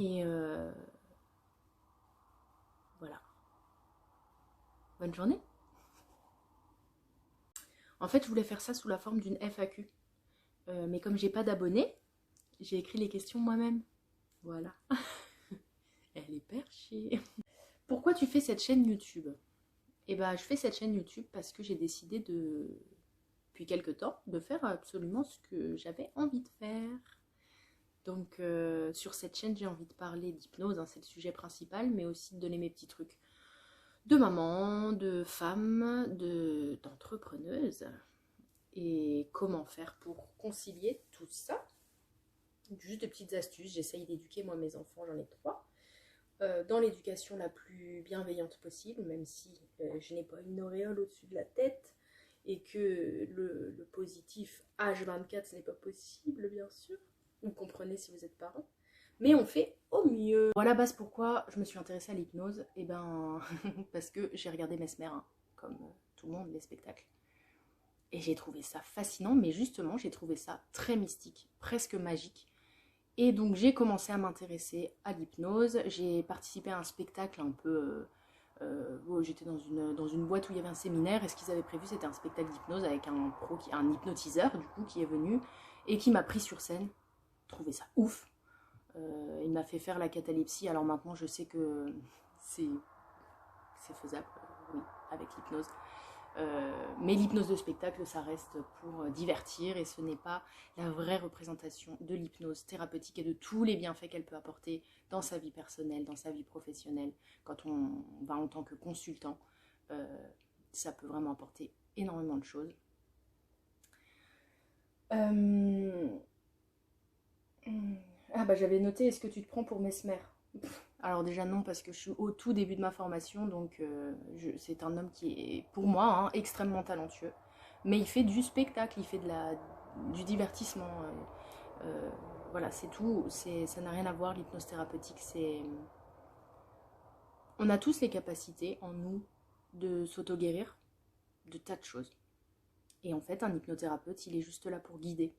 Et voilà. Bonne journée. En fait, je voulais faire ça sous la forme d'une FAQ. Mais comme j'ai pas d'abonnés, j'ai écrit les questions moi-même. Voilà. Elle est perchée. Pourquoi tu fais cette chaîne YouTube? Eh ben, je fais cette chaîne YouTube parce que j'ai décidé depuis quelques temps, de faire absolument ce que j'avais envie de faire. Donc, sur cette chaîne, j'ai envie de parler d'hypnose, hein, c'est le sujet principal, mais aussi de donner mes petits trucs de maman, de femme, d'entrepreneuse. Et comment faire pour concilier tout ça. Juste de petites astuces, j'essaye d'éduquer moi mes enfants, j'en ai 3. Dans l'éducation la plus bienveillante possible, même si je n'ai pas une auréole au-dessus de la tête et que le positif H24 ce n'est pas possible bien sûr, vous comprenez si vous êtes parent, mais on fait au mieux. Voilà, base pourquoi je me suis intéressée à l'hypnose, et ben parce que j'ai regardé Mesmer, hein, comme tout le monde, les spectacles. Et j'ai trouvé ça fascinant, mais justement j'ai trouvé ça très mystique, presque magique. Et donc j'ai commencé à m'intéresser à l'hypnose. J'ai participé à un spectacle un peu... j'étais dans une boîte où il y avait un séminaire et ce qu'ils avaient prévu c'était un spectacle d'hypnose avec un hypnotiseur du coup qui est venu et qui m'a pris sur scène. J'ai trouvé ça ouf. Il m'a fait faire la catalepsie, alors maintenant je sais que c'est faisable, oui, avec l'hypnose. Mais l'hypnose de spectacle, ça reste pour divertir et ce n'est pas la vraie représentation de l'hypnose thérapeutique et de tous les bienfaits qu'elle peut apporter dans sa vie personnelle, dans sa vie professionnelle. Quand on va en tant que consultant, ça peut vraiment apporter énormément de choses. Ah bah j'avais noté, est-ce que tu te prends pour Mesmer? Alors déjà non, parce que je suis au tout début de ma formation, donc c'est un homme qui est, pour moi, hein, extrêmement talentueux. Mais il fait du spectacle, il fait du divertissement. Voilà, c'est tout. Ça n'a rien à voir, l'hypnose thérapeutique. On a tous les capacités en nous de s'auto-guérir de tas de choses. Et en fait, un hypnothérapeute, il est juste là pour guider.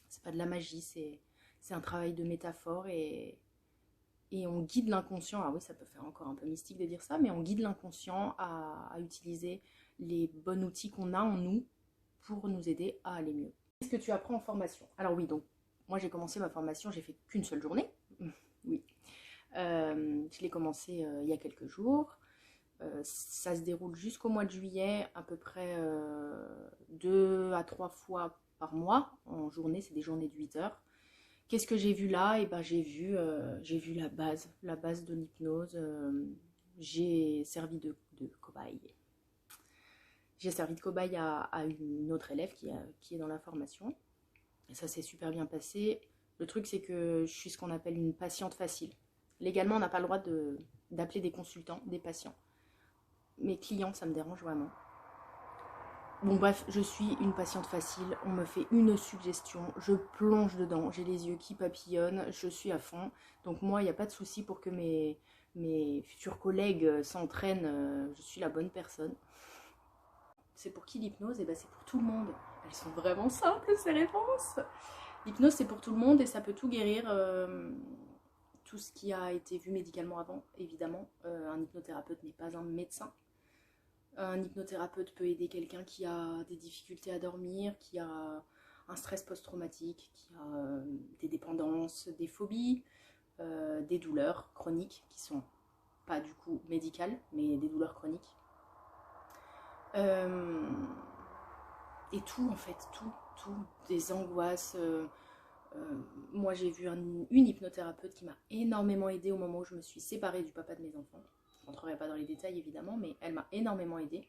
C'est pas de la magie, c'est un travail de métaphore et on guide l'inconscient. Ah oui, ça peut faire encore un peu mystique de dire ça, mais on guide l'inconscient à utiliser les bons outils qu'on a en nous pour nous aider à aller mieux. Qu'est-ce que tu apprends en formation? Alors oui, donc moi j'ai commencé ma formation, j'ai fait qu'une seule journée. Oui. Je l'ai commencé il y a quelques jours. Ça se déroule jusqu'au mois de juillet, à peu près 2 à 3 fois par mois. En journée, c'est des journées de 8 heures. Qu'est-ce que j'ai vu là? Et ben, j'ai vu la base de l'hypnose. J'ai servi de cobaye. J'ai servi de cobaye à une autre élève qui est dans la formation. Et ça s'est super bien passé. Le truc, c'est que je suis ce qu'on appelle une patiente facile. Légalement, on n'a pas le droit d'appeler des consultants des patients. Mes clients, ça me dérange vraiment. Bon bref, je suis une patiente facile, on me fait une suggestion, je plonge dedans, j'ai les yeux qui papillonnent, je suis à fond. Donc moi, il n'y a pas de souci pour que mes futurs collègues s'entraînent, je suis la bonne personne. C'est pour qui l'hypnose? Et ben c'est pour tout le monde. Elles sont vraiment simples ces réponses. L'hypnose c'est pour tout le monde et ça peut tout guérir, tout ce qui a été vu médicalement avant, évidemment. Un hypnothérapeute n'est pas un médecin. Un hypnothérapeute peut aider quelqu'un qui a des difficultés à dormir, qui a un stress post-traumatique, qui a des dépendances, des phobies, des douleurs chroniques qui sont pas du coup médicales, mais des douleurs chroniques. Et tout en fait, tout, des angoisses. Moi j'ai vu une hypnothérapeute qui m'a énormément aidée au moment où je me suis séparée du papa de mes enfants. Je ne rentrerai pas dans les détails évidemment, mais elle m'a énormément aidée.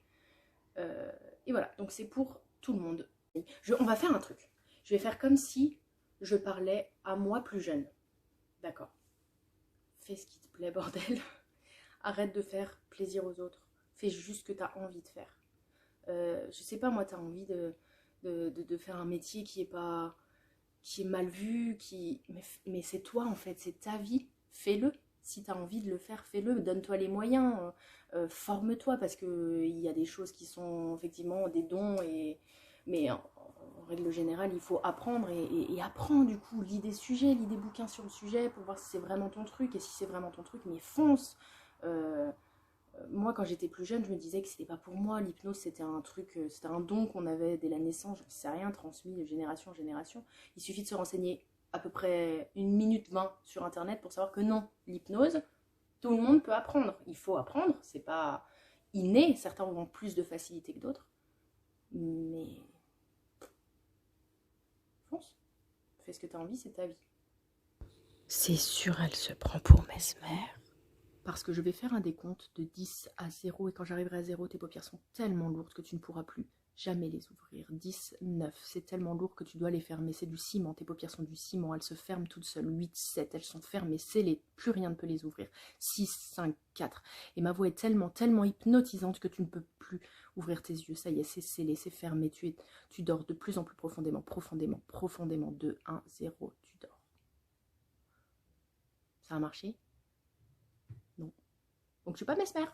Et voilà, donc c'est pour tout le monde. On va faire un truc. Je vais faire comme si je parlais à moi plus jeune. D'accord. Fais ce qui te plaît, bordel. Arrête de faire plaisir aux autres. Fais juste ce que tu as envie de faire. Je sais pas, moi, tu as envie de faire un métier qui est mal vu, mais c'est toi en fait, c'est ta vie. Fais-le. Si tu as envie de le faire, fais-le. Donne-toi les moyens. Forme-toi parce qu'il y a des choses qui sont effectivement des dons et Mais en règle générale, il faut apprendre et apprends du coup, lis des sujets, lis des bouquins sur le sujet pour voir si c'est vraiment ton truc. Et si c'est vraiment ton truc, mais fonce. Moi, quand j'étais plus jeune, je me disais que c'était pas pour moi. L'hypnose, c'était un truc, c'était un don qu'on avait dès la naissance, j'en sais rien, transmis de génération en génération. Il suffit de se renseigner à peu près 1 minute 20 sur Internet pour savoir que non, l'hypnose, tout le monde peut apprendre. Il faut apprendre, c'est pas inné, certains auront plus de facilité que d'autres, mais fonce, fais ce que tu as envie, c'est ta vie. C'est sûr, elle se prend pour Mesmer. Parce que je vais faire un décompte de 10 à 0, et quand j'arriverai à 0, tes paupières sont tellement lourdes que tu ne pourras plus jamais les ouvrir. 10, 9, c'est tellement lourd que tu dois les fermer, c'est du ciment, tes paupières sont du ciment, elles se ferment toutes seules. 8, 7, elles sont fermées, scellées, plus rien ne peut les ouvrir. 6, 5, 4, et ma voix est tellement, tellement hypnotisante que tu ne peux plus ouvrir tes yeux, ça y est, c'est scellé, c'est fermé, tu dors de plus en plus profondément, profondément, profondément. 2, 1, 0, tu dors. Ça a marché? Non. Donc je suis pas Mesmer.